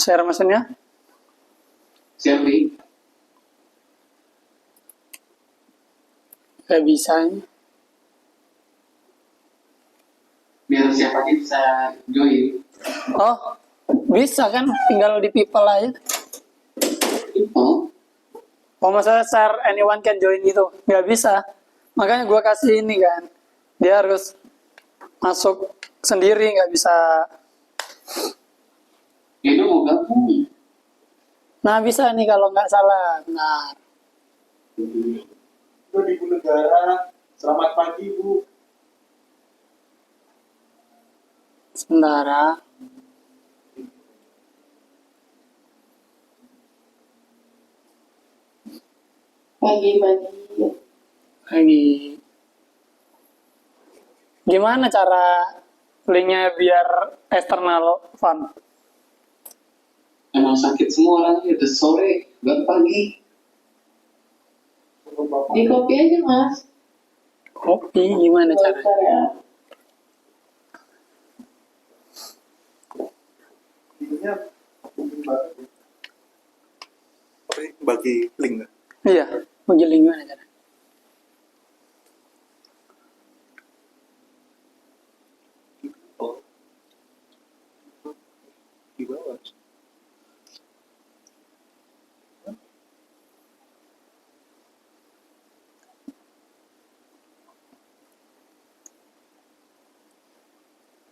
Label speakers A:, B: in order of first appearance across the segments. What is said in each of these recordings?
A: Share mesinnya?
B: Share link.
A: Gak bisa.
B: Biar siapa aja bisa join.
A: Oh, bisa kan? Tinggal di people aja.
B: Oh,
A: Oh, masa share anyone can join gitu? Gak bisa. Makanya gue kasih ini kan. Dia harus masuk sendiri, gak bisa.
B: itu mau gabung.
A: Nah, bisa nih kalau nggak salah. Nah,
C: Itu di Ibu Negara. Selamat pagi, Bu.
A: sementara.
D: Bagi-bagi.
A: Lagi. Gimana cara linknya biar external fun?
B: Emang sakit semua orangnya. Udah sore, baru pagi.
C: Untuk Bapak.
D: Di copy aja, Mas.
A: Kopi gimana cara?
D: Bentar ya.
C: Ininya mungkin banget. Bagi link nggak?
A: Iya, mau link gimana cara?
C: Oh. Di bawah.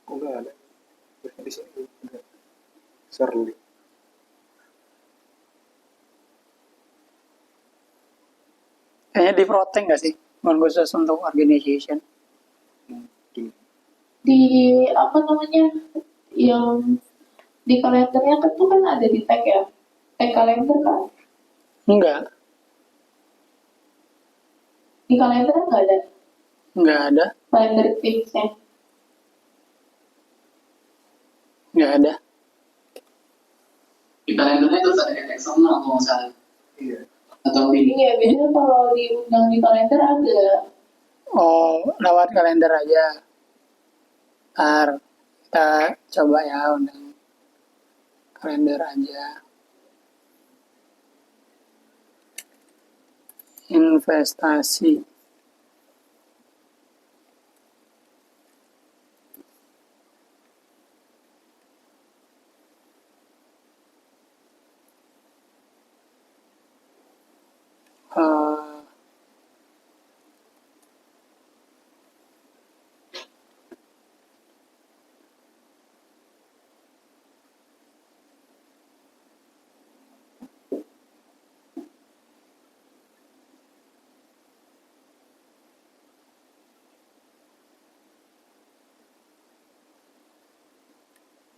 C: Kok nggak ada? Di sini ada. Share link.
A: Kayaknya di protect nggak sih? Bukan khusus untuk organization.
C: Mungkin.
D: Di apa namanya? Yang di kalendernya kan tuh kan ada di tag ya. Tag kalender kan.
A: Enggak,
D: Di kalender nggak ada.
A: enggak ada,
D: Kalender fixnya.
A: enggak ada.
B: Di kalendernya terus ada eksternal kalau nggak salah.
C: Iya.
B: Atau link.
D: Iya, biasanya kalau diundang di kalender ada.
A: Oh, lewat kalender aja. Ntar kita coba ya undang kalender aja. Investasi. Eh,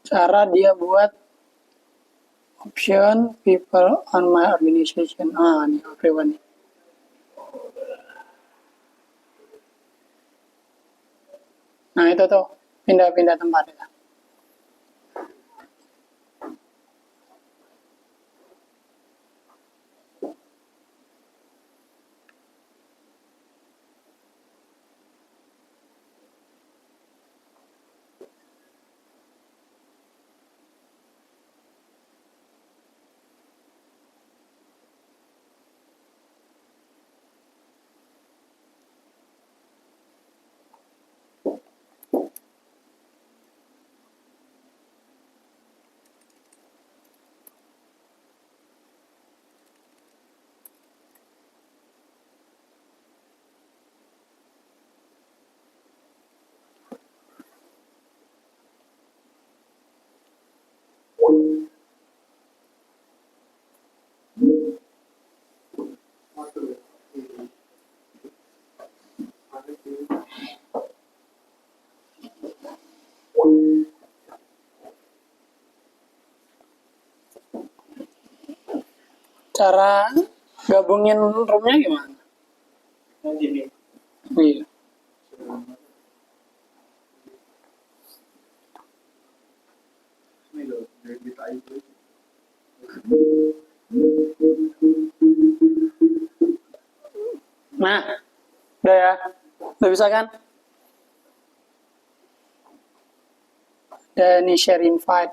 A: cara dia buat option people on my organization. Ah, nih everyone nih. Nah, itu tuh pindah-pindah tempat ya. Cara gabungin roomnya gimana?
C: Nah, gini.
A: Iya.
C: Ini loh, dari itu.
A: Nah, udah ya. Udah bisa kan? Dan ini share invite.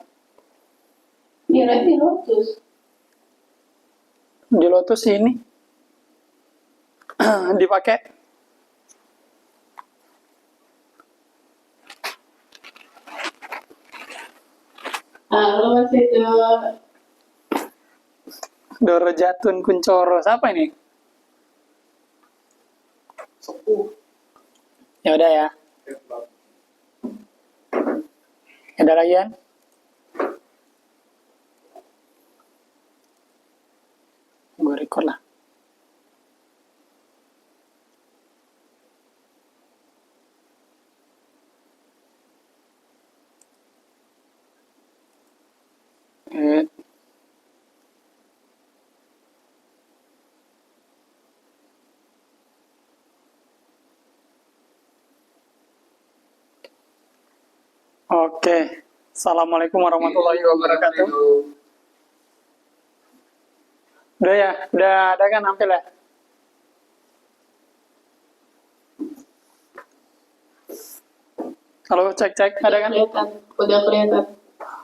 D: Di Lotus.
A: Di Lotus ini dipakai.
D: Lu masih itu
A: Doro Jatun Kuncoro. Siapa ini?
C: Sepuh.
A: Ya udah ya. Ada lagi kan? Gue record lah. Eh, Oke. Assalamualaikum warahmatullahi wabarakatuh. Udah ya? Udah ada kan nampil ya? Halo, cek, ada kan?
D: udah kelihatan.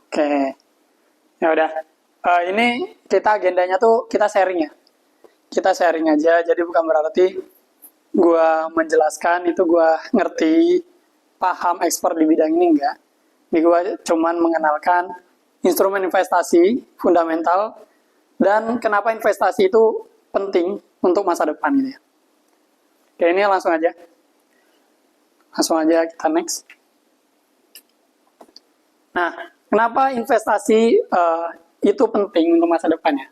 A: Oke. Ya udah. Ini kita agendanya tuh kita sharing ya. Kita sharing aja, jadi bukan berarti gua menjelaskan itu gua ngerti, paham, expert di bidang ini enggak. Ini gua cuman mengenalkan instrumen investasi fundamental dan kenapa investasi itu penting untuk masa depan gitu ya. Oke, ini langsung aja. Langsung aja kita next. Nah, kenapa investasi itu penting untuk masa depannya?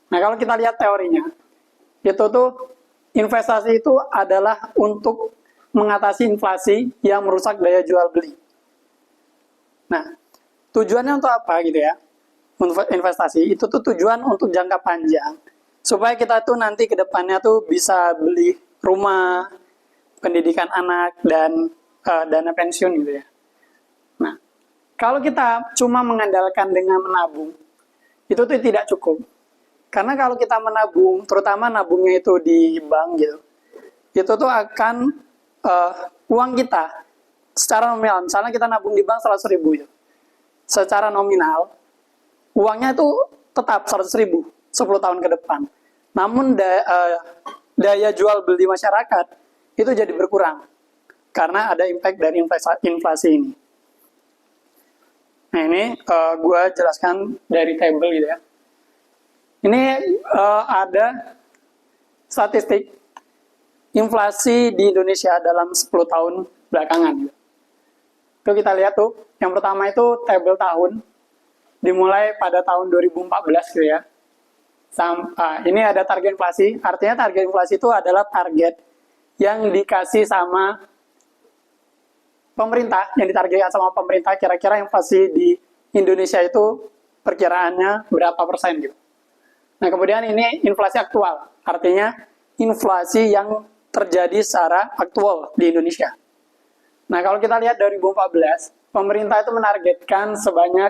A: Nah, kalau kita lihat teorinya, itu tuh investasi itu adalah untuk mengatasi inflasi yang merusak daya jual beli. Nah, tujuannya untuk apa gitu ya? Investasi itu tuh tujuan untuk jangka panjang, supaya kita tuh nanti ke depannya tuh bisa beli rumah, pendidikan anak, dan dana pensiun gitu ya. Nah, kalau kita cuma mengandalkan dengan menabung, itu tuh tidak cukup. Karena kalau kita menabung, terutama nabungnya itu di bank gitu, itu tuh akan uang kita secara nominal, misalnya kita nabung di bank 100.000 gitu. Secara nominal, uangnya itu tetap 100.000 10 tahun ke depan. Namun daya jual beli masyarakat itu jadi berkurang karena ada impact dari inflasi ini. Nah, ini gue jelaskan dari table gitu ya. Ini ada statistik inflasi di Indonesia dalam 10 tahun belakangan. Gitu. Itu kita lihat tuh, yang pertama itu tabel tahun, dimulai pada tahun 2014 gitu ya. Ini ada target inflasi, artinya target inflasi itu adalah target yang dikasih sama pemerintah, yang ditargetkan sama pemerintah, kira-kira inflasi di Indonesia itu perkiraannya berapa persen gitu. Nah, kemudian ini inflasi aktual, artinya inflasi yang terjadi secara aktual di Indonesia. Nah, kalau kita lihat 2014, pemerintah itu menargetkan sebanyak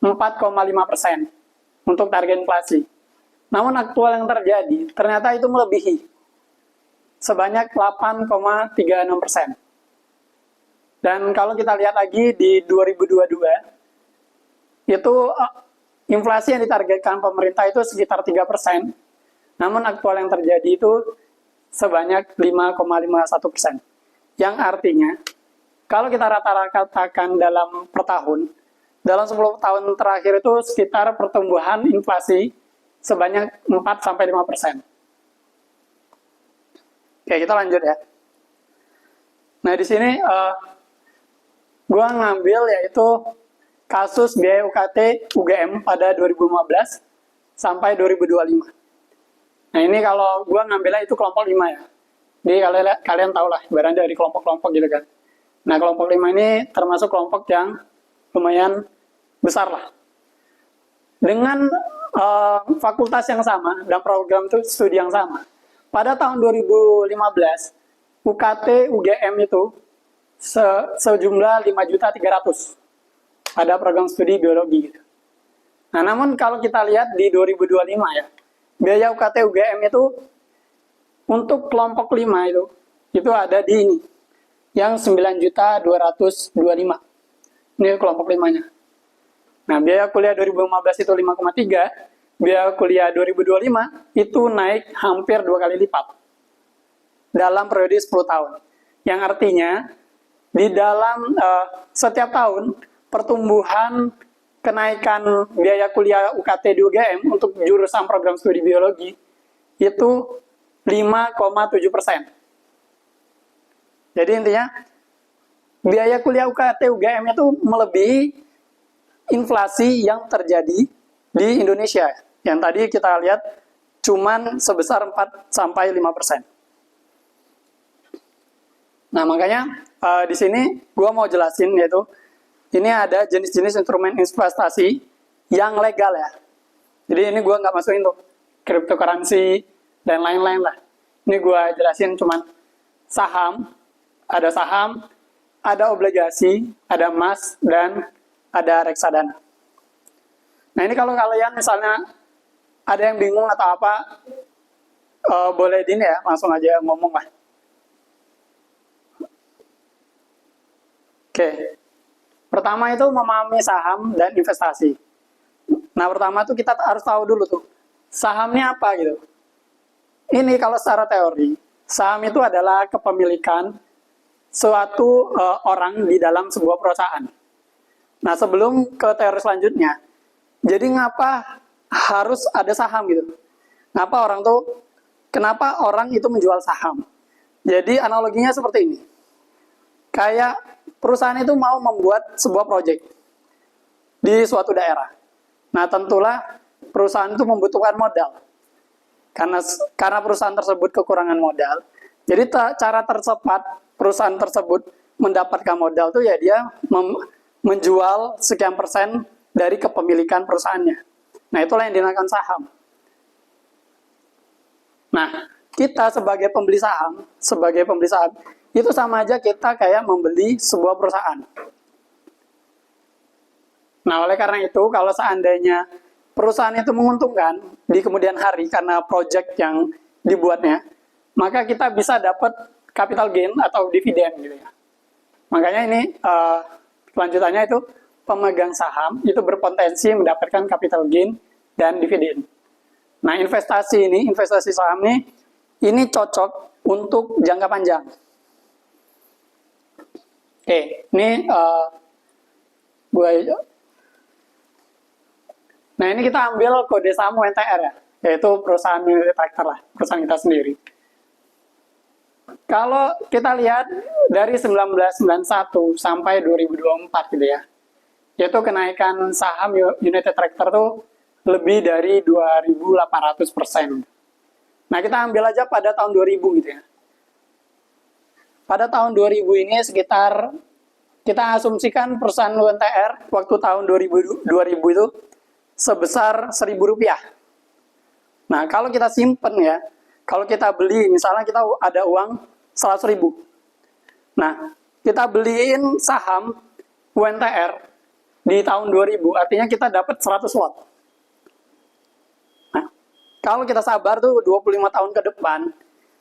A: 4,5% untuk target inflasi. Namun aktual yang terjadi ternyata itu melebihi sebanyak 8,36%. Dan kalau kita lihat lagi di 2022, itu inflasi yang ditargetkan pemerintah itu sekitar 3%. Namun aktual yang terjadi itu sebanyak 5,51%. Yang artinya, kalau kita rata-ratakan dalam per tahun, dalam 10 tahun terakhir itu sekitar pertumbuhan inflasi sebanyak 4-5%. Oke, kita lanjut ya. Nah, di sini gue ngambil yaitu kasus biaya UKT UGM pada 2015 sampai 2025. Nah, ini kalau gue ngambilnya itu kelompok 5 ya. Jadi kalian tahu lah, ibaratnya dari kelompok-kelompok gitu kan. Nah, kelompok 5 ini termasuk kelompok yang lumayan besar lah. Dengan fakultas yang sama dan program studi yang sama. Pada tahun 2015, UKT UGM itu sejumlah 5.300.000 pada program studi biologi gitu. Nah, namun kalau kita lihat di 2025 ya, biaya UKT UGM itu untuk kelompok 5 itu ada di ini, yang 9.225. Ini kelompok 5-nya. Nah, biaya kuliah 2015 itu 5,3, biaya kuliah 2025 itu naik hampir 2 kali lipat dalam periode 10 tahun. Yang artinya, di dalam setiap tahun, pertumbuhan kenaikan biaya kuliah UKT di UGM untuk jurusan program studi biologi itu 5,7%. Jadi intinya, biaya kuliah UKT UGM itu melebihi inflasi yang terjadi di Indonesia. Yang tadi kita lihat cuman sebesar 4-5%. Nah, makanya di sini gue mau jelasin yaitu ini ada jenis-jenis instrumen investasi yang legal ya. Jadi ini gue nggak masukin tuh cryptocurrency dan lain-lain lah. Ini gue jelasin cuman saham, ada obligasi, ada emas, dan ada reksadana. Nah, ini kalau kalian misalnya ada yang bingung atau apa, boleh di ini ya, langsung aja ngomong lah. Oke, pertama itu memahami saham dan investasi. Nah, pertama tuh kita harus tahu dulu tuh, sahamnya apa gitu. Ini kalau secara teori, saham itu adalah kepemilikan suatu orang di dalam sebuah perusahaan. Nah, sebelum ke teori selanjutnya, jadi ngapa harus ada saham gitu? Kenapa orang itu menjual saham? Jadi analoginya seperti ini. Kayak perusahaan itu mau membuat sebuah proyek di suatu daerah. Nah, tentulah perusahaan itu membutuhkan modal. Karena perusahaan tersebut kekurangan modal, jadi cara tercepat perusahaan tersebut mendapatkan modal itu ya dia menjual sekian persen dari kepemilikan perusahaannya. Nah, itulah yang dinamakan saham. Nah, kita sebagai pembeli saham, itu sama aja kita kayak membeli sebuah perusahaan. Nah, oleh karena itu, kalau seandainya perusahaan itu menguntungkan di kemudian hari karena proyek yang dibuatnya, maka kita bisa dapat capital gain atau dividen gitu ya. Makanya ini kelanjutannya itu pemegang saham itu berpotensi mendapatkan capital gain dan dividen. Nah, investasi saham ini cocok untuk jangka panjang. Oke, ini nah ini kita ambil kode saham UNTR ya, yaitu perusahaan United Tractor lah, perusahaan kita sendiri. Kalau kita lihat dari 1991 sampai 2024 gitu ya, yaitu kenaikan saham United Tractor tuh lebih dari 2.800%. Nah, kita ambil aja pada tahun 2000 gitu ya. Pada tahun 2000 ini sekitar, kita asumsikan perusahaan UNTR waktu tahun 2000 itu sebesar Rp1.000. Nah, kalau kita simpen ya, kalau kita beli, misalnya kita ada uang 100.000. Nah, kita beliin saham UNTR di tahun 2000, artinya kita dapat 100 lot. Nah, kalau kita sabar tuh 25 tahun ke depan,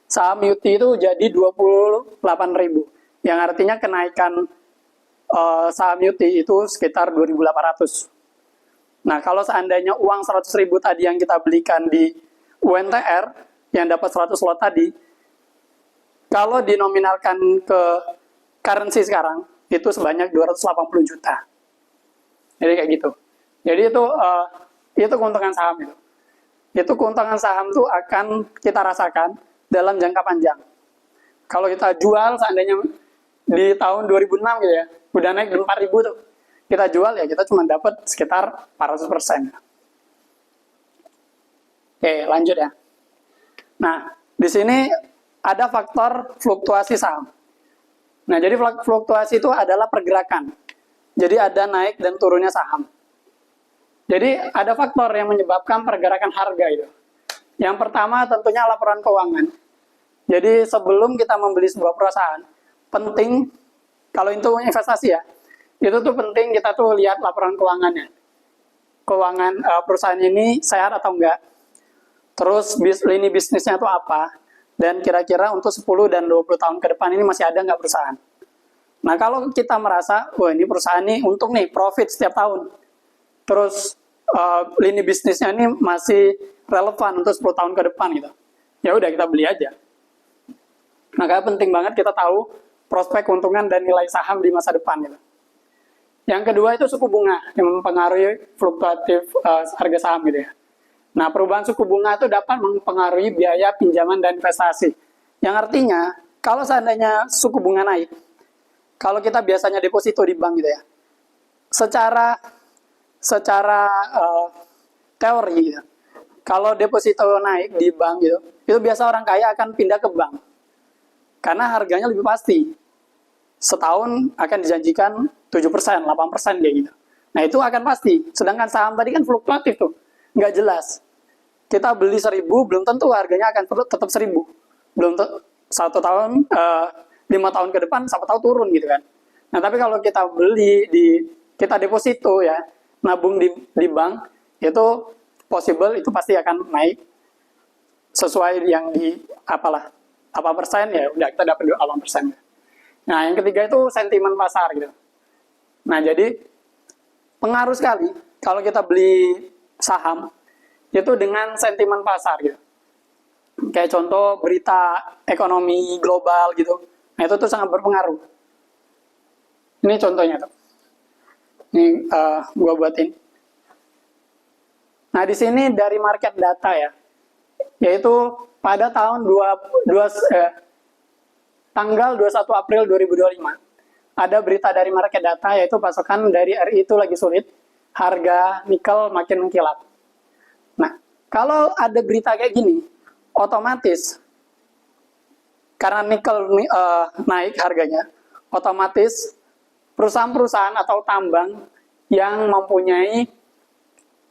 A: saham UT itu jadi 28.000, yang artinya kenaikan saham UT itu sekitar 2.800. Nah, kalau seandainya uang 100.000 tadi yang kita belikan di UNTR, yang dapat 100 lot tadi, kalau dinominalkan ke currency sekarang, itu sebanyak 280 juta. Jadi kayak gitu. Jadi itu keuntungan saham itu. Itu keuntungan saham itu akan kita rasakan dalam jangka panjang. Kalau kita jual seandainya di tahun 2006 gitu ya, udah naik 4.000 tuh. Kita jual ya kita cuma dapat sekitar 400%. Oke, lanjut ya. Nah, di sini ada faktor fluktuasi saham. Nah, jadi fluktuasi itu adalah pergerakan. Jadi ada naik dan turunnya saham. Jadi ada faktor yang menyebabkan pergerakan harga itu. Yang pertama tentunya laporan keuangan. Jadi sebelum kita membeli sebuah perusahaan, penting, kalau itu investasi ya, itu tuh penting kita tuh lihat laporan keuangannya. Keuangan perusahaan ini sehat atau enggak. Terus lini bisnisnya tuh apa. Dan kira-kira untuk 10 dan 20 tahun ke depan ini masih ada nggak perusahaan. Nah, kalau kita merasa, wah ini perusahaan ini untung nih, profit setiap tahun. terus lini bisnisnya ini masih relevan untuk 10 tahun ke depan gitu. Ya udah kita beli aja. Makanya penting banget kita tahu prospek keuntungan dan nilai saham di masa depan gitu. Yang kedua itu suku bunga yang mempengaruhi fluktuatif harga saham gitu ya. Nah, perubahan suku bunga itu dapat mempengaruhi biaya pinjaman dan investasi. Yang artinya, kalau seandainya suku bunga naik, kalau kita biasanya deposito di bank gitu ya, secara teori gitu, kalau deposito naik di bank gitu, itu biasa orang kaya akan pindah ke bank. Karena harganya lebih pasti. Setahun akan dijanjikan 7%, 8% kayak gitu. Nah, itu akan pasti. Sedangkan saham tadi kan fluktuatif tuh. Nggak jelas. Kita beli 1.000, belum tentu harganya akan tetap 1.000. Belum tentu, 1 tahun, 5 tahun ke depan, siapa tahu turun gitu kan. Nah, tapi kalau kita beli, kita deposito ya, nabung di bank, itu possible, itu pasti akan naik sesuai yang apa persen ya, udah kita dapat 8%. Nah, yang ketiga itu sentimen pasar gitu. Nah, jadi pengaruh sekali kalau kita beli saham itu dengan sentimen pasar gitu. Kayak contoh berita ekonomi global gitu. Nah, itu tuh sangat berpengaruh. Ini contohnya tuh. Ini gua buatin. Nah, di sini dari market data ya. Yaitu pada tahun tanggal 21 April 2025. Ada berita dari market data yaitu pasokan dari RI itu lagi sulit, harga nikel makin mengkilap. Nah, kalau ada berita kayak gini, otomatis karena nikel naik harganya, otomatis perusahaan-perusahaan atau tambang yang mempunyai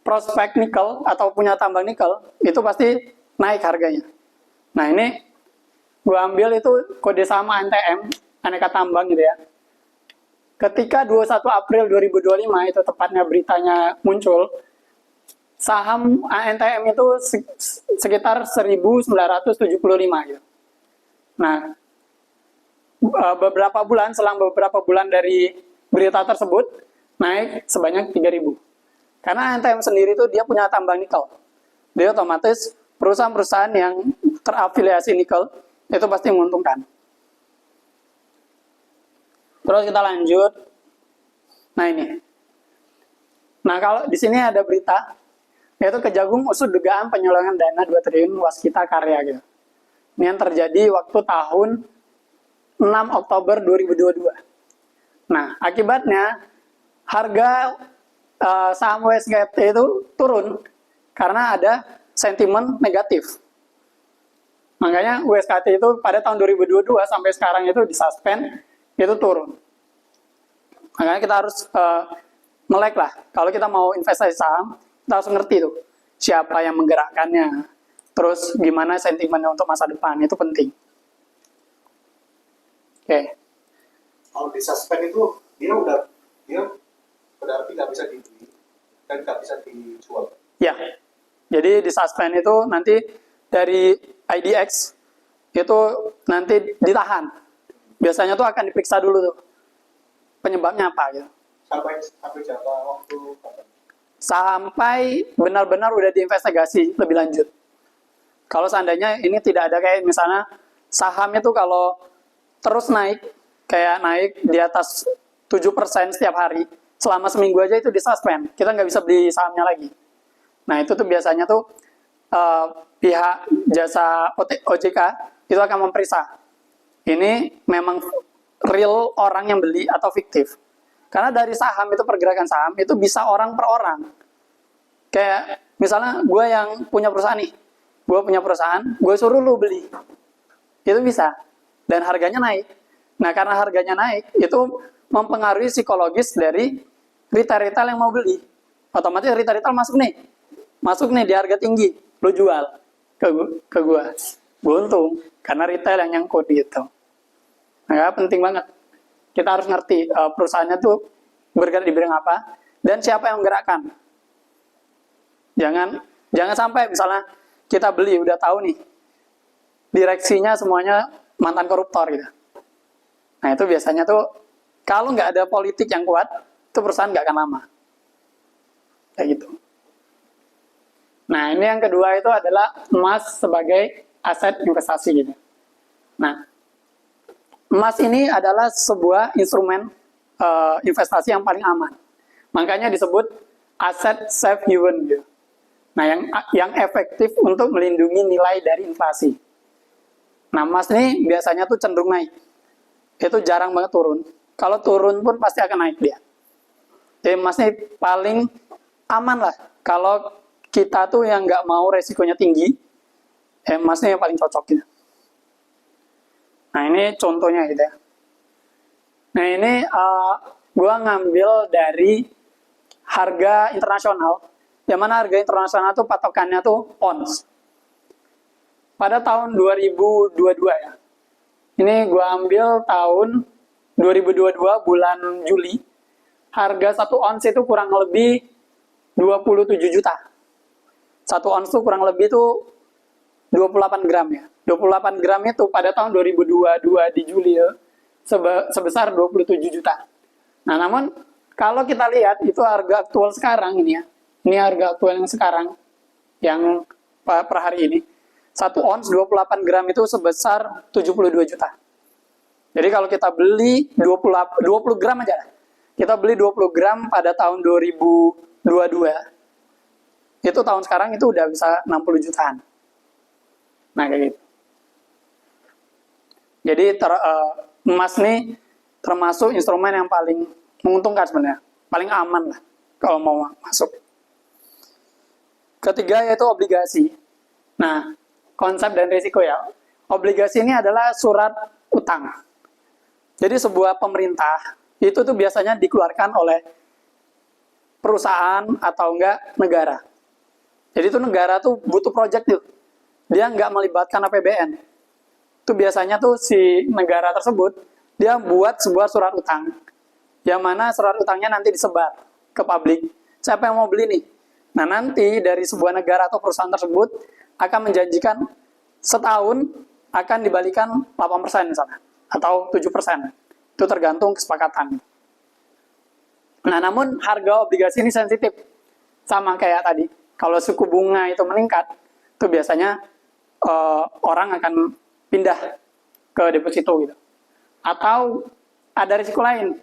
A: prospek nikel atau punya tambang nikel itu pasti naik harganya. Nah, ini gue ambil itu kode sama ANTM, aneka tambang gitu ya. Ketika 21 April 2025 itu tepatnya beritanya muncul, saham ANTM itu sekitar 1.975 gitu. Nah, selang beberapa bulan dari berita tersebut naik sebanyak 3.000. Karena ANTM sendiri itu dia punya tambang nikel. Jadi otomatis perusahaan-perusahaan yang terafiliasi nikel itu pasti menguntungkan. Terus kita lanjut. Nah, ini. Nah, kalau di sini ada berita yaitu Kejagung usut dugaan penyelewengan dana 2 triliun Waskita Karya gitu. Ini yang terjadi waktu tahun 6 Oktober 2022. Nah, akibatnya harga saham WSKT itu turun karena ada sentimen negatif. Makanya WSKT itu pada tahun 2022 sampai sekarang itu disuspend, itu turun. Makanya kita harus melek lah. Kalau kita mau investasi saham, kita harus ngerti tuh siapa yang menggerakkannya. Terus gimana sentimennya untuk masa depan, itu penting. Oke.
C: Kalau di suspend itu dia berarti nggak bisa dibeli dan nggak bisa dijual.
A: Ya. Jadi di suspend itu nanti dari IDX itu nanti ditahan. Biasanya tuh akan diperiksa dulu tuh penyebabnya apa gitu.
C: Sampai jangka waktu kapan?
A: Sampai benar-benar udah diinvestigasi lebih lanjut. Kalau seandainya ini tidak ada kayak misalnya saham itu kalau terus naik, kayak naik di atas 7% setiap hari, selama seminggu aja itu disuspend. Kita nggak bisa beli sahamnya lagi. Nah, itu tuh biasanya tuh pihak jasa OJK itu akan memeriksa. Ini memang real orang yang beli atau fiktif. Karena dari saham itu, pergerakan saham itu bisa orang per orang. Kayak misalnya gue yang punya perusahaan nih, gue punya perusahaan, gue suruh lu beli. Itu bisa. Dan harganya naik. Nah, karena harganya naik, itu mempengaruhi psikologis dari retail-retail yang mau beli. Otomatis retail-retail masuk nih di harga tinggi, lu jual ke gue untung karena retail yang nyangkut gitu. Nah, penting banget kita harus ngerti perusahaannya tuh bergerak di bidang apa dan siapa yang menggerakkan. Jangan sampai misalnya kita beli udah tahu nih direksinya semuanya mantan koruptor gitu. Nah, itu biasanya tuh kalau nggak ada politik yang kuat, itu perusahaan nggak akan lama. kayak gitu. Nah, ini yang kedua itu adalah emas sebagai aset investasi gitu. Nah, emas ini adalah sebuah instrumen investasi yang paling aman. Makanya disebut aset safe haven gitu. Nah, yang efektif untuk melindungi nilai dari inflasi. Nah, emas ini biasanya tuh cenderung naik. Itu jarang banget turun. Kalau turun pun pasti akan naik dia. Jadi emas ini paling aman lah. Kalau kita tuh yang nggak mau resikonya tinggi, emasnya yang paling cocok gitu. Nah, ini contohnya gitu ya. Nah, ini gua ngambil dari harga internasional. Yang mana harga internasional tuh patokannya tuh ons. Pada tahun 2022 ya. Ini gua ambil tahun 2022 bulan Juli. Harga 1 ons itu kurang lebih 27 juta. 1 ons tuh kurang lebih tuh 28 gram ya. 28 gram itu pada tahun 2022 di Juli ya, sebesar 27 juta. Nah, namun kalau kita lihat itu harga aktual sekarang ini ya. Ini harga aktual yang sekarang yang per hari ini. 1 ons 28 gram itu sebesar 72 juta. Jadi kalau kita beli 20 gram aja. Kita beli 20 gram pada tahun 2022. Itu tahun sekarang itu udah bisa 60 jutaan. Nah, kayak gitu. Jadi emas nih termasuk instrumen yang paling menguntungkan sebenarnya, paling aman lah kalau mau masuk. Ketiga yaitu obligasi. Nah, konsep dan risiko ya. Obligasi ini adalah surat utang. Jadi sebuah pemerintah itu tuh biasanya dikeluarkan oleh perusahaan atau enggak negara. Jadi itu negara tuh butuh project tuh. Dia nggak melibatkan APBN. Itu biasanya tuh si negara tersebut dia buat sebuah surat utang yang mana surat utangnya nanti disebar ke publik. Siapa yang mau beli nih? Nah, nanti dari sebuah negara atau perusahaan tersebut akan menjanjikan setahun akan dibalikan 8% misalnya atau 7%. Itu tergantung kesepakatan. Nah, namun harga obligasi ini sensitif. Sama kayak tadi. Kalau suku bunga itu meningkat, itu biasanya orang akan pindah ke deposito gitu. Atau ada risiko lain,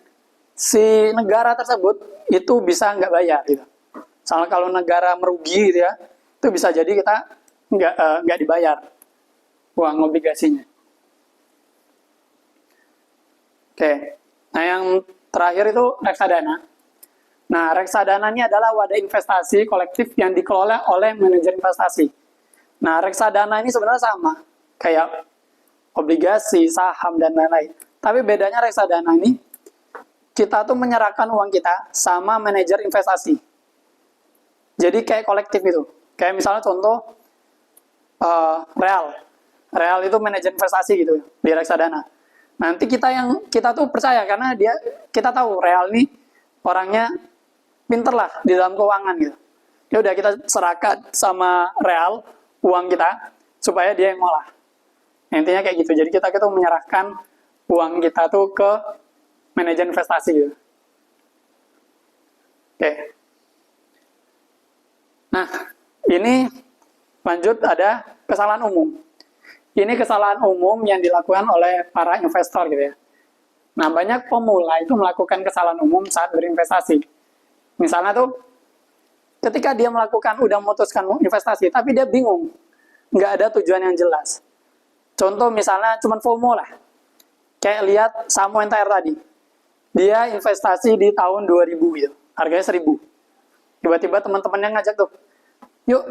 A: si negara tersebut itu bisa nggak bayar gitu. Soalnya kalau negara merugi gitu ya, itu bisa jadi kita nggak dibayar uang obligasinya. Oke, nah yang terakhir itu reksadana. Nah, reksadana ini adalah wadah investasi kolektif yang dikelola oleh manajer investasi. Nah, reksadana ini sebenarnya sama kayak obligasi, saham, dan lain-lain. Tapi bedanya reksadana ini, kita tuh menyerahkan uang kita sama manajer investasi. Jadi kayak kolektif itu. Kayak misalnya contoh, Real. Real itu manajer investasi gitu di reksadana. Nanti kita tuh percaya karena kita tahu Real ini orangnya pinter lah di dalam keuangan gitu. Ya udah kita serahkan sama Real uang kita supaya dia yang ngolah. Intinya kayak gitu. Jadi kita tuh menyerahkan uang kita tuh ke manajer investasi gitu. Oke. Nah, ini lanjut ada kesalahan umum. Ini kesalahan umum yang dilakukan oleh para investor gitu ya. Nah, banyak pemula itu melakukan kesalahan umum saat berinvestasi. Misalnya tuh ketika dia udah memutuskan investasi, tapi dia bingung, nggak ada tujuan yang jelas. Contoh misalnya cuma FOMO lah. Kayak lihat saham UNTR tadi. Dia investasi di tahun 2000 gitu. Harganya 1000. Tiba-tiba teman-temannya ngajak tuh, yuk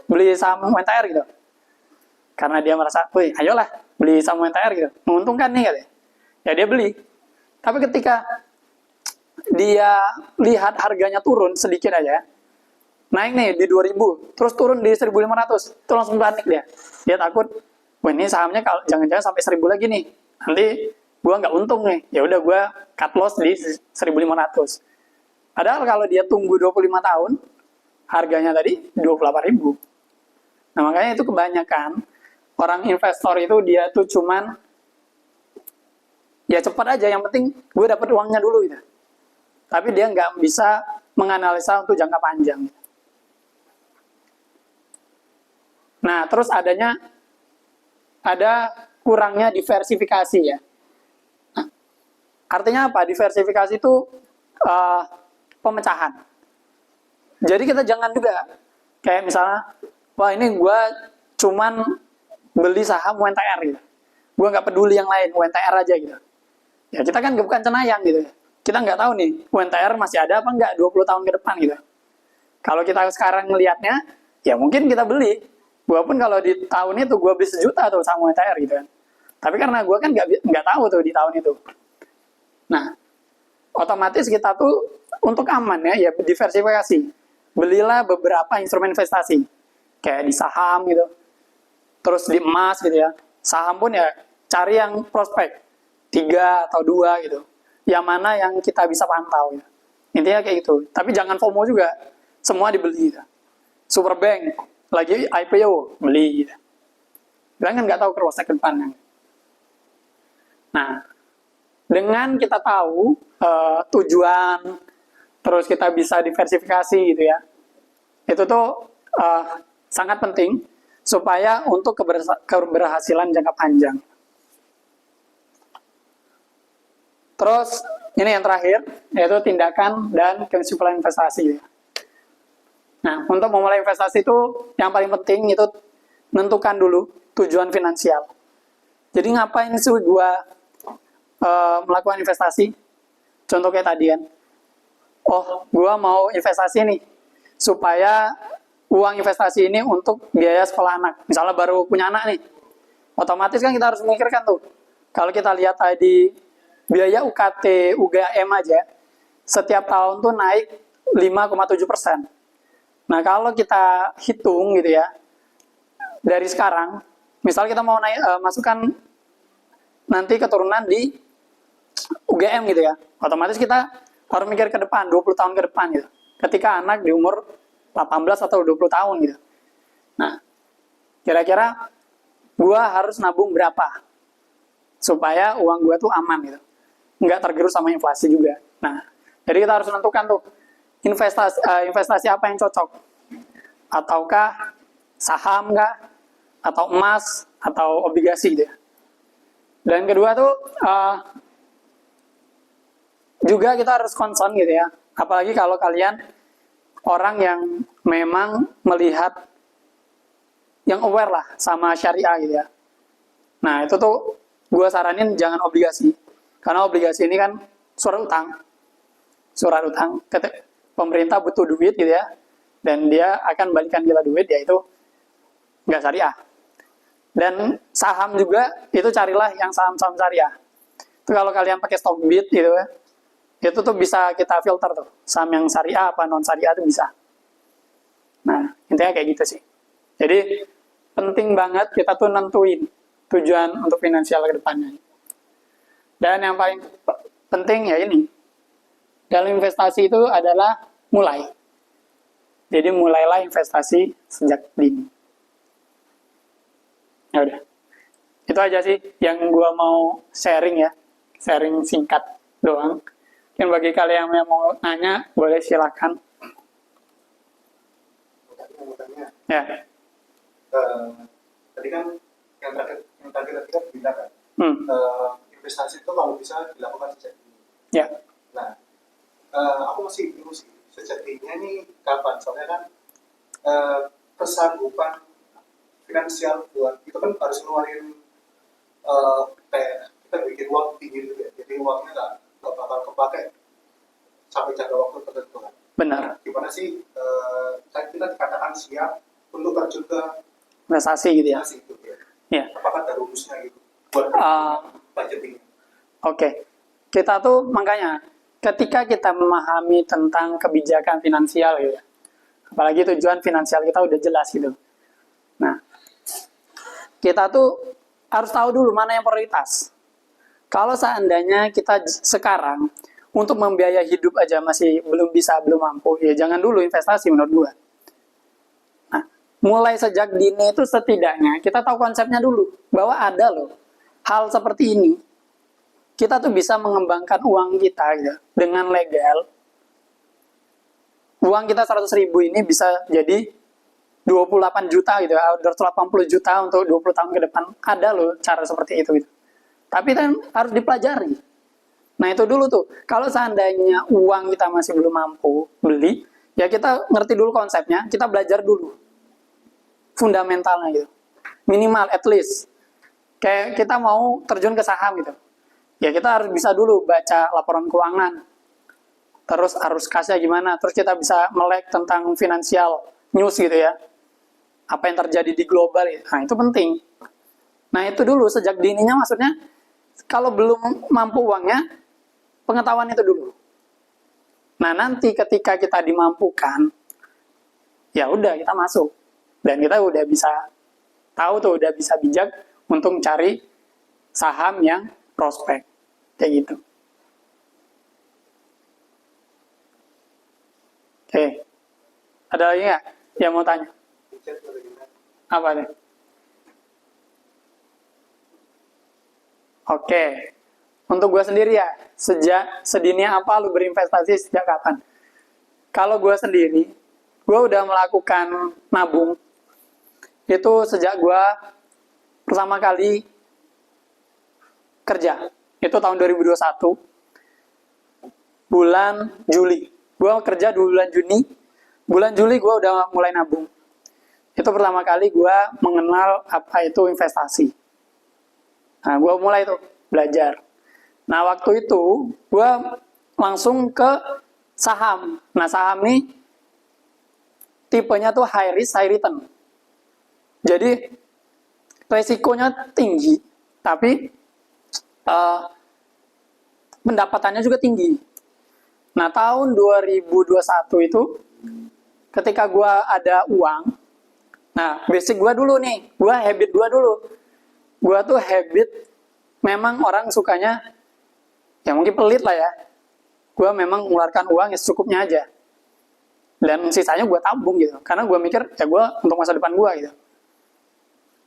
A: beli saham UNTR gitu. Karena dia merasa, wih ayolah beli saham UNTR gitu. Menguntungkan nih katanya. Ya dia beli. Tapi ketika dia lihat harganya turun sedikit aja, naik nih di 2000, terus turun di 1500, itu langsung panik dia. Dia takut, wah ini sahamnya kalau jangan-jangan sampai 1000 lagi nih, nanti gua nggak untung nih. Ya udah gua cut loss di 1500. Padahal kalau dia tunggu 25 tahun, harganya tadi 28.000. Nah makanya itu kebanyakan orang investor itu dia tuh cuman ya cepat aja, yang penting gue dapat uangnya dulu gitu. Tapi dia nggak bisa menganalisa untuk jangka panjang. Nah, terus ada kurangnya diversifikasi ya. Nah, artinya apa? Diversifikasi itu pemecahan. Jadi kita jangan juga kayak misalnya, wah ini gue cuman beli saham UNTR gitu. Gue nggak peduli yang lain, UNTR aja gitu. Ya kita kan bukan cenayang gitu. Kita nggak tahu nih UNTR masih ada apa nggak 20 tahun ke depan gitu. Kalau kita sekarang ngelihatnya, ya mungkin kita beli. Walaupun kalau di tahun itu gue beli 1 juta tuh sama UNTR gitu kan. Tapi karena gue kan nggak tahu tuh di tahun itu. Nah, otomatis kita tuh untuk aman ya diversifikasi. Belilah beberapa instrumen investasi. Kayak di saham gitu. Terus di emas gitu ya. Saham pun ya cari yang prospek. 3 atau 2 gitu. Yang mana yang kita bisa pantau ya. Intinya kayak gitu. Tapi jangan FOMO juga. Semua dibeli gitu. Superbank lagi IPO beli gitu. Bilang kan nggak tahu prospek ke depannya. Nah, dengan kita tahu tujuan, terus kita bisa diversifikasi gitu ya. Itu tuh sangat penting supaya untuk keberhasilan jangka panjang. Terus ini yang terakhir yaitu tindakan dan kesimpulan investasi. Nah, untuk memulai investasi itu yang paling penting itu menentukan dulu tujuan finansial. Jadi ngapain sih gua melakukan investasi? Contoh kayak tadi kan. Oh, gua mau investasi nih supaya uang investasi ini untuk biaya sekolah anak. Misalnya baru punya anak nih. Otomatis kan kita harus memikirkan tuh. Kalau kita lihat tadi biaya UKT, UGM aja setiap tahun tuh naik 5,7%. Nah, kalau kita hitung gitu ya, dari sekarang, misal kita mau masukkan nanti keturunan di UGM gitu ya, otomatis kita harus mikir ke depan, 20 tahun ke depan gitu. Ketika anak di umur 18 atau 20 tahun gitu. Nah, kira-kira gua harus nabung berapa? Supaya uang gua tuh aman gitu. Nggak tergerus sama inflasi juga. Nah, jadi kita harus menentukan tuh, investasi apa yang cocok, ataukah saham kah, atau emas, atau obligasi gitu ya. Dan kedua tuh juga kita harus concern gitu ya, apalagi kalau kalian orang yang memang melihat yang aware lah sama syariah gitu ya. Nah itu tuh gue saranin jangan obligasi, karena obligasi ini kan surat utang, pemerintah butuh duit gitu ya, dan dia akan balikan kita duit, yaitu nggak syariah. Dan saham juga itu carilah yang saham-saham syariah. Itu kalau kalian pakai Stockbit gitu ya, itu tuh bisa kita filter tuh saham yang syariah apa non syariah itu bisa. Nah intinya kayak gitu sih. Jadi penting banget kita tuh nentuin tujuan untuk finansial ke depannya. Dan yang paling penting ya ini, dalam investasi itu adalah mulai. Jadi mulailah investasi sejak dini. Ya udah. Itu aja sih yang gua mau sharing ya. Sharing singkat doang. Mungkin bagi kalian yang mau nanya, boleh silakan. Ya.
C: Tadi kan yang terakhir kan bilang kan, investasi itu kalau bisa dilakukan sejak dini.
A: Ya.
C: Nah, aku masih bingung sih, sejak dininya nih kapan? Soalnya kan kesanggupan finansial buat itu kan harus ngeluarin kayak kita bikin uang tinggi gitu ya, jadi uangnya nggak bakal kepake sampai jangka waktu tertentu kan.
A: Benar.
C: Gimana sih kita dikatakan siap untuk terjun ke
A: Investasi gitu ya.
C: investasi itu ya?
A: Ya.
C: Apakah ada rumusnya gitu buat budgeting?
A: Oke. Kita tuh makanya ketika kita memahami tentang kebijakan finansial gitu ya, apalagi tujuan finansial kita udah jelas gitu. Nah, kita tuh harus tahu dulu mana yang prioritas. Kalau seandainya kita sekarang untuk membiayai hidup aja masih belum mampu, ya jangan dulu investasi menurut gua. Nah, mulai sejak dini itu setidaknya kita tahu konsepnya dulu, bahwa ada loh hal seperti ini. Kita tuh bisa mengembangkan uang kita gitu, dengan legal uang kita 100.000 ini bisa jadi 28 juta gitu, 280 juta untuk 20 tahun ke depan. Ada loh cara seperti itu gitu. Tapi kan harus dipelajari. Nah itu dulu tuh, kalau seandainya uang kita masih belum mampu beli, ya kita ngerti dulu konsepnya, kita belajar dulu fundamentalnya gitu. Minimal, at least. Kayak kita mau terjun ke saham gitu. Ya kita harus bisa dulu baca laporan keuangan. Terus arus kasnya gimana, terus kita bisa melek tentang financial news gitu ya. Apa yang terjadi di global ya. Nah itu penting. Nah itu dulu, sejak dininya maksudnya, kalau belum mampu uangnya, pengetahuan itu dulu. Nah nanti ketika kita dimampukan, ya udah kita masuk. Dan kita udah bisa tahu tuh, udah bisa bijak untuk mencari saham yang prospek. Kayak gitu. Oke. Ada lagi nggak yang mau tanya?
C: Chat atau gimana?
A: Apa nih? Oke. Untuk gue sendiri ya, sejak sedini apa lu berinvestasi sejak kapan? Kalau gue sendiri, gue udah melakukan nabung. Itu sejak gue pertama kali kerja. Itu tahun 2021. Bulan Juli. Gue kerja di bulan Juni. Bulan Juli gue udah mulai nabung. Itu pertama kali gue mengenal apa itu investasi. Nah, gue mulai tuh belajar. Nah, waktu itu gue langsung ke saham. Nah, saham ini tipenya tuh high risk, high return. Jadi, resikonya tinggi, tapi pendapatannya juga tinggi. Nah, tahun 2021 itu, ketika gue ada uang, nah, basic gue dulu nih, habit gue dulu. Gue tuh habit, memang orang sukanya, ya mungkin pelit lah ya. Gue memang mengeluarkan uang ya secukupnya aja. Dan sisanya gue tabung gitu. Karena gue mikir, ya gue untuk masa depan gue gitu.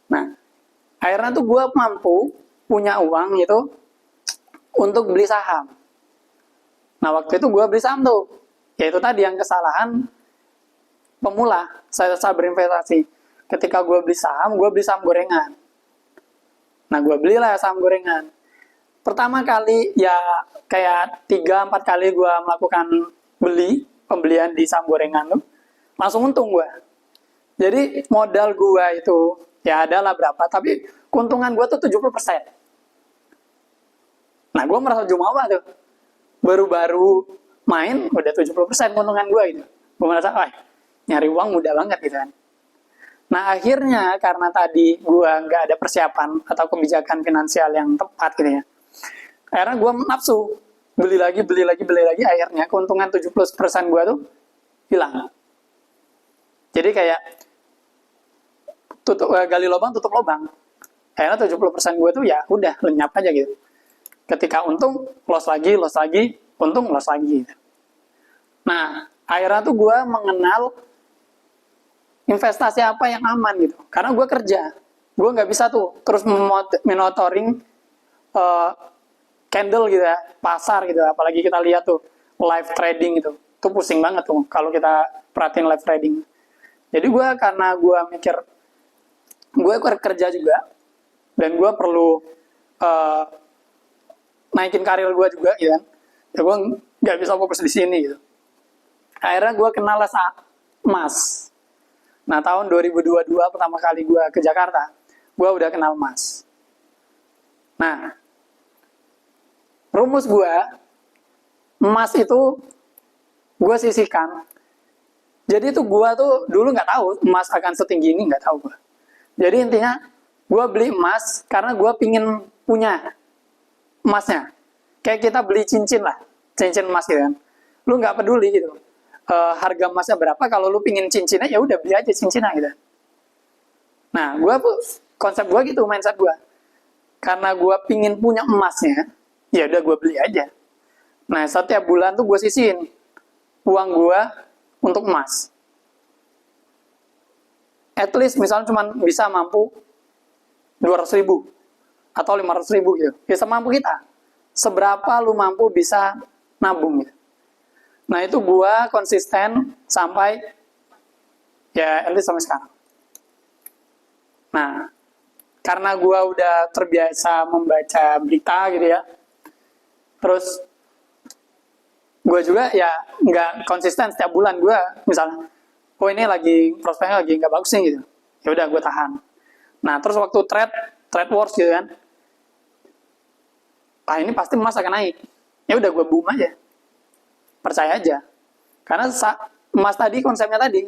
A: Nah, akhirnya tuh gue mampu punya uang itu untuk beli saham. Nah, waktu itu gue beli saham tuh. Yaitu tadi yang kesalahan pemula, saya berinvestasi. Ketika gue beli saham gorengan. Nah, gue belilah saham gorengan. Pertama kali, ya kayak 3-4 kali gue melakukan pembelian di saham gorengan tuh, langsung untung gue. Jadi, modal gue itu, ya adalah berapa, tapi keuntungan gue tuh 70%. Nah, gue merasa jumawa tuh. Baru-baru main, udah 70% keuntungan gue gitu. Gue merasa, nyari uang mudah banget gitu kan. Nah akhirnya karena tadi gue nggak ada persiapan atau kebijakan finansial yang tepat gitu ya, akhirnya gue nafsu beli lagi, akhirnya keuntungan 70% gue tuh hilang. Jadi kayak gali lubang tutup lubang. Akhirnya 70% gue tuh ya udah lenyap aja gitu. Ketika untung loss lagi, untung loss lagi gitu. Nah akhirnya tuh gue mengenal investasi apa yang aman gitu. Karena gue kerja, gue nggak bisa tuh terus monitoring candle gitu ya, pasar gitu. Apalagi kita lihat tuh live trading gitu, tuh pusing banget tuh kalau kita perhatiin live trading. Jadi gue karena gue mikir gue kerja juga dan gue perlu naikin karir gue juga gitu kan. Ya gue nggak bisa fokus di sini gitu. Akhirnya gue kenal emas. Nah, tahun 2022 pertama kali gue ke Jakarta, gue udah kenal emas. Nah, rumus gue, emas itu gue sisihkan. Jadi itu gue tuh dulu nggak tahu emas akan setinggi ini, nggak tahu gue. Jadi intinya, gue beli emas karena gue pingin punya emasnya. Kayak kita beli cincin lah, cincin emas gitu kan. Lu nggak peduli gitu. Harga emasnya berapa, kalau lu pingin cincinnya ya udah beli aja cincinnya gitu. Nah, konsep gue gitu, mindset gue. Karena gue pingin punya emasnya, ya udah gue beli aja. Nah, setiap bulan tuh gue sisihin uang gue untuk emas. At least misalnya cuma bisa mampu 200.000 atau 500.000 gitu. Ya semampu kita. Seberapa lu mampu bisa nabung gitu. Nah itu gue konsisten sampai ya at least sampai sekarang. Nah karena gue udah terbiasa membaca berita gitu ya, terus gue juga ya nggak konsisten setiap bulan. Gue misalnya, oh ini lagi prospeknya lagi nggak bagus nih gitu, ya udah gue tahan. Nah terus waktu trade wars gitu kan, ini pasti emas akan naik, ya udah gue boom aja, percaya aja. Karena emas tadi, konsepnya tadi,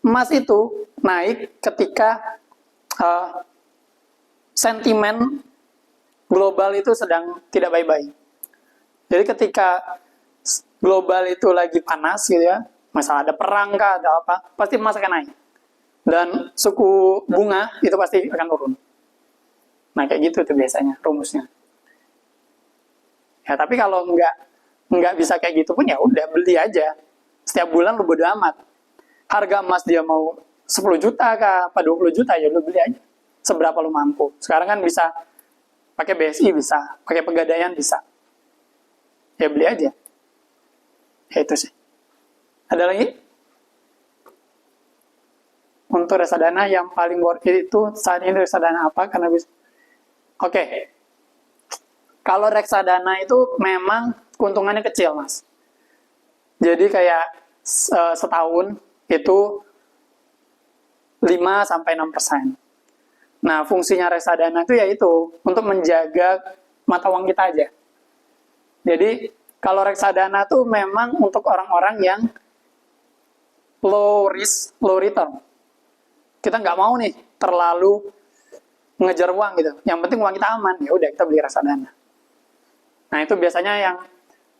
A: emas itu naik ketika sentimen global itu sedang tidak baik-baik. Jadi ketika global itu lagi panas gitu ya, masalah ada perang kah, ada apa, pasti emas akan naik. Dan suku bunga itu pasti akan turun. Nah kayak gitu tuh biasanya rumusnya. Ya tapi kalau nggak bisa kayak gitu pun ya udah beli aja. Setiap bulan lu bodo amat. Harga emas dia mau 10 juta kah, apa 20 juta, ya lu beli aja. Seberapa lu mampu. Sekarang kan bisa pakai BSI, bisa pakai Pegadaian, bisa. Ya beli aja. Ya itu sih. Ada lagi? Untuk reksadana yang paling worth it itu saat ini reksadana apa? Karena bisa. Oke. Kalau reksadana itu memang keuntungannya kecil, Mas. Jadi kayak setahun itu 5-6%. Nah, fungsinya reksadana itu yaitu untuk menjaga mata uang kita aja. Jadi, kalau reksadana itu memang untuk orang-orang yang low risk, low return. Kita nggak mau nih terlalu ngejar uang gitu. Yang penting uang kita aman, ya udah kita beli reksadana. Nah, itu biasanya yang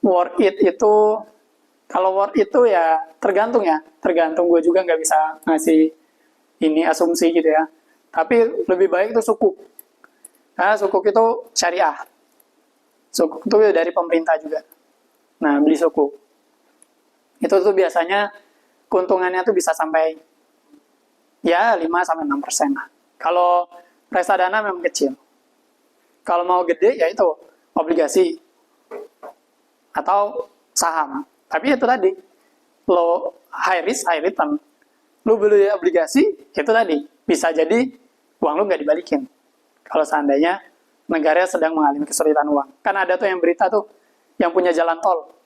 A: worth it itu, kalau worth itu ya tergantung ya. Tergantung, gue juga nggak bisa ngasih ini asumsi gitu ya. Tapi lebih baik itu sukuk. Karena sukuk itu syariah. Sukuk itu dari pemerintah juga. Nah, beli sukuk. Itu tuh biasanya keuntungannya tuh bisa sampai ya 5-6% lah. Kalau reksadana memang kecil. Kalau mau gede ya itu obligasi atau saham. Tapi itu tadi, low high risk, high return. Lu beli obligasi, itu tadi, bisa jadi uang lu nggak dibalikin. Kalau seandainya negara sedang mengalami kesulitan uang. Kan ada tuh yang berita tuh, yang punya jalan tol.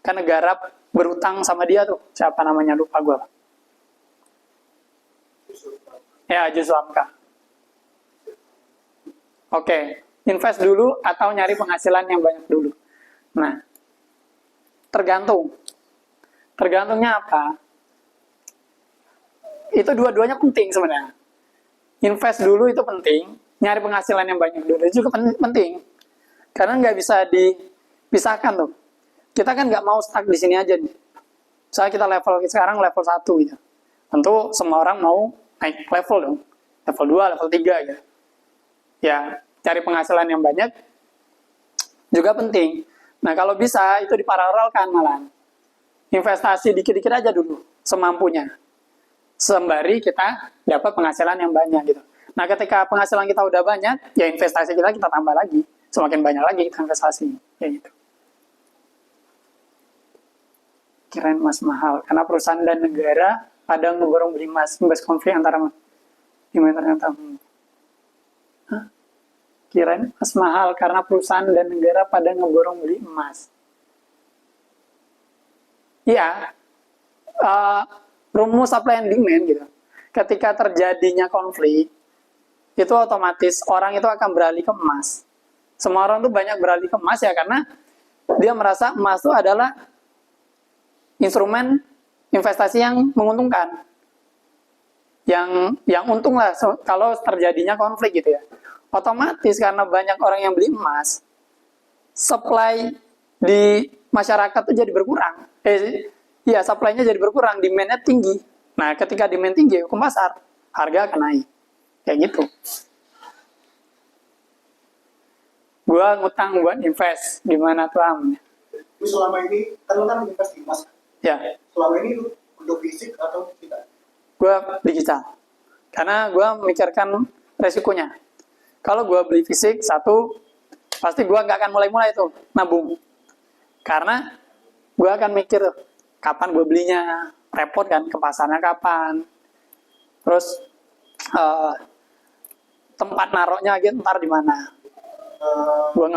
A: Kan negara berutang sama dia tuh. Siapa namanya, lupa gue. Ya, Yusuf Hamka. Oke, invest dulu atau nyari penghasilan yang banyak dulu. Nah, tergantung. Tergantungnya apa? Itu dua-duanya penting sebenarnya. Invest dulu itu penting, nyari penghasilan yang banyak dulu itu juga penting. Karena nggak bisa dipisahkan tuh. Kita kan nggak mau stuck di sini aja nih. Misalnya kita sekarang level 1 gitu. Tentu semua orang mau naik level dong. Level 2, level 3 gitu. Ya, cari penghasilan yang banyak juga penting. Nah, kalau bisa itu diparalelkan malah. Investasi dikit-dikit aja dulu, semampunya. Sembari kita dapat penghasilan yang banyak gitu. Nah, ketika penghasilan kita udah banyak, ya investasi kita tambah lagi. Semakin banyak lagi kita investasi. Ya gitu. Kirain emas mahal. Karena perusahaan dan negara pada ngeborong beli emas. Membahas konflik antara ternyata. Kirain emas mahal karena perusahaan dan negara pada ngeborong beli emas. Iya. Rumus supply and demand gitu. Ketika terjadinya konflik, itu otomatis orang itu akan beralih ke emas. Semua orang tuh banyak beralih ke emas ya karena dia merasa emas itu adalah instrumen investasi yang menguntungkan. Yang untung lah kalau terjadinya konflik gitu ya. Otomatis karena banyak orang yang beli emas, supply di masyarakat itu jadi berkurang. Iya, supply-nya jadi berkurang, demand-nya tinggi. Nah, ketika demand tinggi, ke pasar, harga akan naik. Kayak gitu. Gua ngutang buat invest. Gimana tuh, Am?
C: Lu selama ini, kan lu kan invest di emas.
A: Ya,
C: Selama ini lu untuk fisik atau tidak?
A: gua digital. Karena gua memikirkan resikonya. Kalau gua beli fisik, satu, pasti gua nggak akan mulai-mulai tuh, nabung. Karena gue akan mikir kapan gue belinya, repot kan ke pasarnya kapan, terus tempat naroknya gitu ntar di mana,
C: Eh,
A: gue